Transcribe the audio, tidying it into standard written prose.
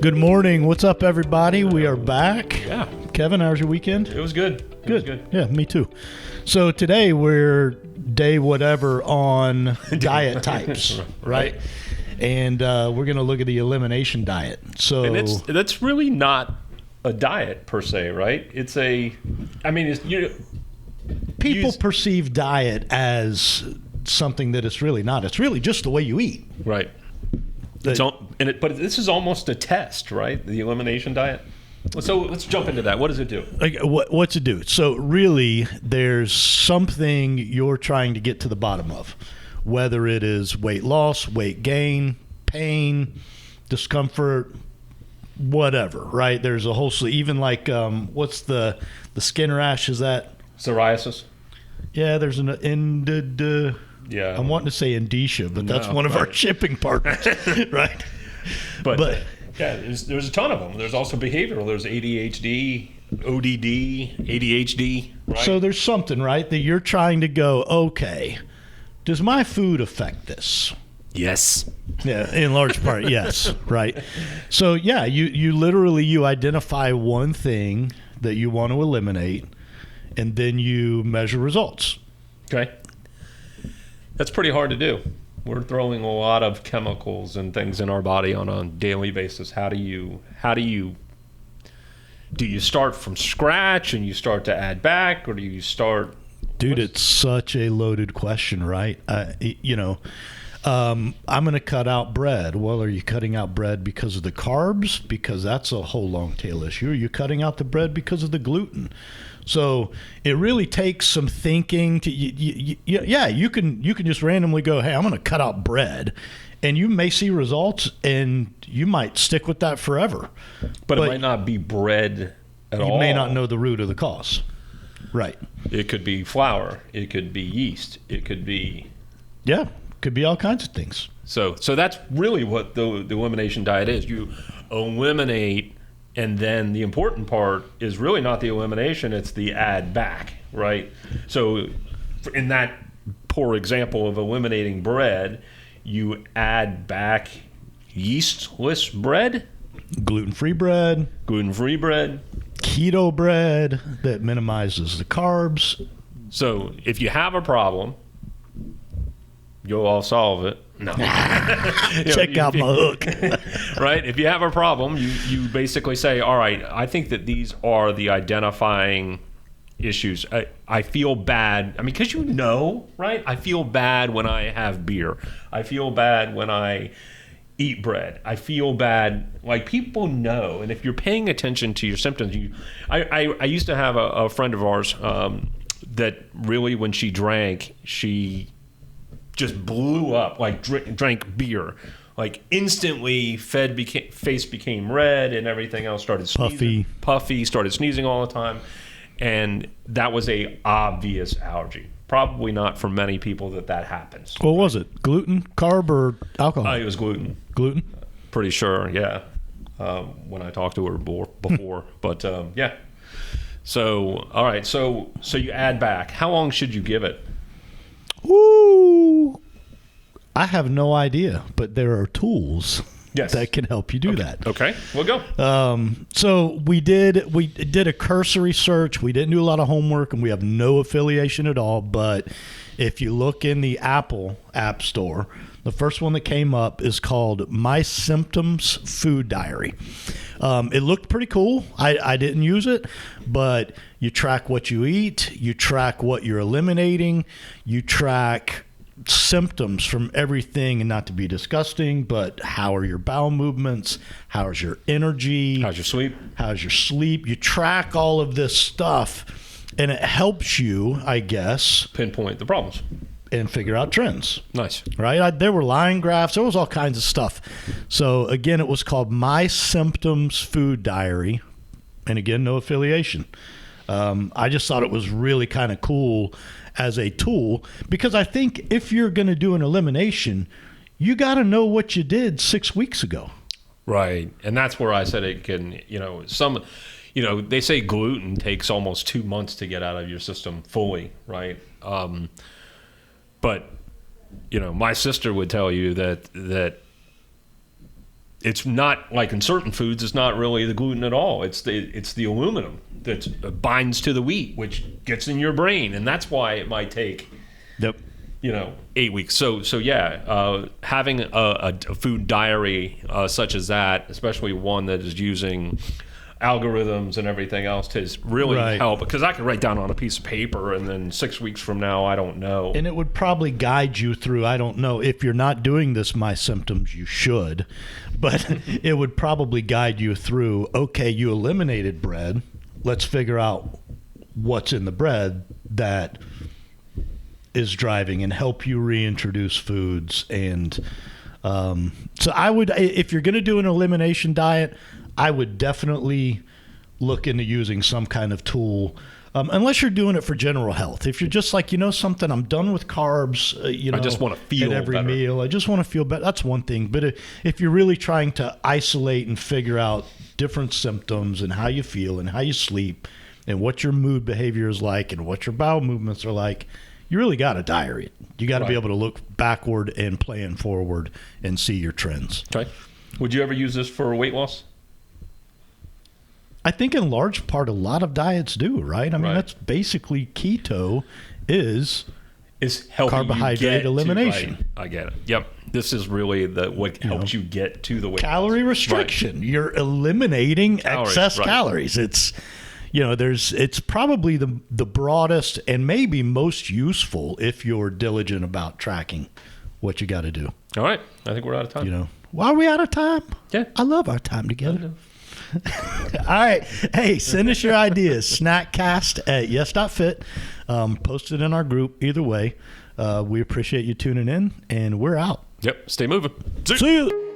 Good morning. What's up, everybody? We are back. Yeah. Kevin, how's your weekend? It was good. It was good. Yeah, me too. So today we're day whatever on diet types, right? And we're going to look at the elimination diet. So And that's really not a diet per se, right? It's people perceive diet as something that it's really not. It's really just the way you eat. right. But this is almost a test, right? The elimination diet. So let's jump into that. What does it do? Like, what's it do? So really, there's something you're trying to get to the bottom of, whether it is weight loss, weight gain, pain, discomfort, whatever, right? There's a whole, even like, what's the skin rash? Is that? Psoriasis? Yeah, there's an Yeah. I'm wanting to say indicia, but that's No, one of our right. shipping partners, right? But yeah, But there's a ton of them. There's also behavioral. There's ADHD, ODD, ADHD, right? so there's something, right, that you're trying to go, okay, does my food affect this? yes. Yeah, in large part, yes, right. So yeah, you literally identify one thing that you want to eliminate, and then you measure results. Okay. That's pretty hard to do. We're throwing a lot of chemicals and things in our body on a daily basis. How do you start from scratch and you start to add back, or do you start? Dude, it's such a loaded question, right? I'm going to cut out bread. Well, are you cutting out bread because of the carbs? Because that's a whole long tail issue. Are you cutting out the bread because of the gluten? So it really takes some thinking to, you can just randomly go, hey, I'm going to cut out bread, and you may see results, and you might stick with that forever. But it might not be bread at all. You may not know the root of the cause. Right. It could be flour. It could be yeast. It could be. Yeah. Could be all kinds of things. So that's really what the elimination diet is. You eliminate. And then the important part is really not the elimination, it's the add back, right? So in that poor example of eliminating bread, you add back yeastless bread, Gluten-free bread, keto bread that minimizes the carbs. So if you have a problem, you'll all solve it. No. Check out my hook. Right? If you have a problem, you basically say, all right, I think that these are the identifying issues. I feel bad. I mean, because right? I feel bad when I have beer. I feel bad when I eat bread. I feel bad. Like, people know. And if you're paying attention to your symptoms, I used to have a friend of ours that really, when she drank, she just blew up, like drank beer, like instantly face became red and everything else, started sneezing, puffy, started sneezing all the time. And that was a obvious allergy. Probably not for many people that happens. What was it? Gluten, carb, or alcohol? It was gluten. Gluten? Pretty sure, yeah. When I talked to her before. But yeah. So, all right. So you add back. How long should you give it? Ooh, I have no idea, but there are tools that can help you do that. Okay, we'll go. So we did a cursory search. We didn't do a lot of homework, and we have no affiliation at all. But if you look in the Apple App Store, the first one that came up is called My Symptoms Food Diary. It looked pretty cool. I didn't use it, but you track what you eat, you track what you're eliminating, you track symptoms from everything, and not to be disgusting, but how are your bowel movements? How's your energy? How's your sleep? You track all of this stuff, and it helps you, I guess, pinpoint the problems and figure out trends. Nice. Right? There were line graphs. There was all kinds of stuff. So, again, it was called My Symptoms Food Diary. And, again, no affiliation. I just thought it was really kind of cool as a tool, because I think if you're going to do an elimination, you got to know what you did 6 weeks ago. Right. And that's where I said it can, they say gluten takes almost 2 months to get out of your system fully, right? But my sister would tell you that it's not like in certain foods, it's not really the gluten at all. It's the aluminum that binds to the wheat, which gets in your brain, and that's why it might take 8 weeks. So yeah, having a food diary such as that, especially one that is using algorithms and everything else, to really help, because I could write down on a piece of paper and then 6 weeks from now I don't know, and it would probably guide you through, I don't know if you're not doing this, my symptoms, you should, but it would probably guide you through, okay, you eliminated bread, let's figure out what's in the bread that is driving, and help you reintroduce foods. And so I would, if you're going to do an elimination diet, I would definitely look into using some kind of tool, unless you're doing it for general health. If you're just like, something, I'm done with carbs, I just want to feel at every better. meal. I just want to feel better. That's one thing. But if you're really trying to isolate and figure out different symptoms and how you feel and how you sleep and what your mood behavior is like and what your bowel movements are like, you really got to diary it. You got to be able to look backward and plan forward and see your trends. Okay. Would you ever use this for weight loss? I think in large part, a lot of diets do, right? I mean, that's basically keto is carbohydrate elimination. I get it. Yep. This is really what helps you get to the weight calorie loss. restriction. You're eliminating excess calories. It's it's probably the broadest and maybe most useful if you're diligent about tracking what you got to do. All right. I think we're out of time. Are we out of time? Yeah. I love our time together. All right. Hey, send us your ideas. Snackcast at yes.fit. Post it in our group. Either way, we appreciate you tuning in, and we're out. Yep. Stay moving. See you.